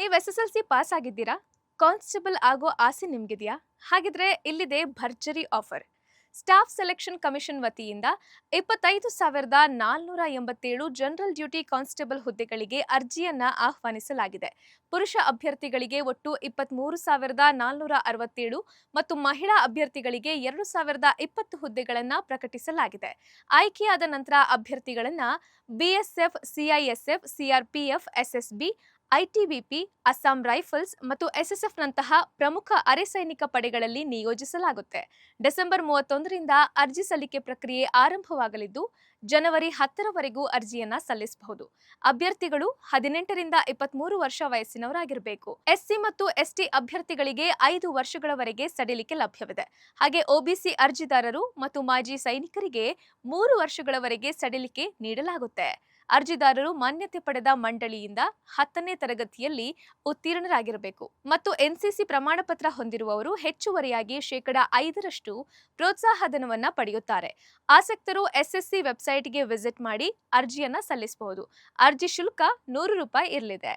ನೀವು SSLC pass ಆಗಿದ್ದೀರಾ? Constable ಆಗೋ ಆಸೆ ನಿಮ್ಗಿದೆಯಾ? ಹಾಗಿದ್ರೆ ಇಲ್ಲಿದೆ ಭರ್ಜರಿ ಆಫರ್. ಸ್ಟಾಫ್ ಸೆಲೆಕ್ಷನ್ ಕಮಿಷನ್ ವತಿಯಿಂದ 25,487 ಜನರಲ್ ಡ್ಯೂಟಿ ಕಾನ್ಸ್ಟೇಬಲ್ ಹುದ್ದೆಗಳಿಗೆ ಅರ್ಜಿಯನ್ನ ಆಹ್ವಾನಿಸಲಾಗಿದೆ. ಪುರುಷ ಅಭ್ಯರ್ಥಿಗಳಿಗೆ ಒಟ್ಟು 23,467 ಮತ್ತು ಮಹಿಳಾ ಅಭ್ಯರ್ಥಿಗಳಿಗೆ 2,020 ಹುದ್ದೆಗಳನ್ನು ಪ್ರಕಟಿಸಲಾಗಿದೆ. ಆಯ್ಕೆಯಾದ ನಂತರ ಅಭ್ಯರ್ಥಿಗಳನ್ನ BSF, CISF, CRPF, SSB, ITBP, Assam rifles ಮತ್ತು SSF ನಂತಹ ಪ್ರಮುಖ ಅರೆ ಸೈನಿಕ ಪಡೆಗಳಲ್ಲಿ ನಿಯೋಜಿಸಲಾಗುತ್ತೆ. ಡಿಸೆಂಬರ್ 31ರಿಂದ ಅರ್ಜಿ ಸಲ್ಲಿಕೆ ಪ್ರಕ್ರಿಯೆ ಆರಂಭವಾಗಲಿದ್ದು, ಜನವರಿ 10ರವರೆಗೂ ಅರ್ಜಿಯನ್ನ ಸಲ್ಲಿಸಬಹುದು. ಅಭ್ಯರ್ಥಿಗಳು 18ರಿಂದ 23 ವರ್ಷ ವಯಸ್ಸಿನವರಾಗಿರಬೇಕು. SC ಮತ್ತು ST ಅಭ್ಯರ್ಥಿಗಳಿಗೆ 5 ವರ್ಷಗಳವರೆಗೆ ಸಡಿಲಿಕೆ ಲಭ್ಯವಿದೆ. ಹಾಗೆ OBC ಅರ್ಜಿದಾರರು ಮತ್ತು ಮಾಜಿ ಸೈನಿಕರಿಗೆ 3 ವರ್ಷಗಳವರೆಗೆ ಸಡಿಲಿಕೆ ನೀಡಲಾಗುತ್ತೆ. ಅರ್ಜಿದಾರರು ಮಾನ್ಯತೆ ಪಡೆದ ಮಂಡಳಿಯಿಂದ 10ನೇ ತರಗತಿಯಲ್ಲಿ ಉತ್ತೀರ್ಣರಾಗಿರಬೇಕು ಮತ್ತು NCC ಪ್ರಮಾಣ ಪತ್ರ ಹೊಂದಿರುವವರು ಹೆಚ್ಚುವರಿಯಾಗಿ 5% ಪ್ರೋತ್ಸಾಹಧನವನ್ನ ಪಡೆಯುತ್ತಾರೆ. ಆಸಕ್ತರು SSC ವೆಬ್ಸೈಟ್ಗೆ ವಿಸಿಟ್ ಮಾಡಿ ಅರ್ಜಿಯನ್ನ ಸಲ್ಲಿಸಬಹುದು. ಅರ್ಜಿ ಶುಲ್ಕ ₹100 ಇರಲಿದೆ.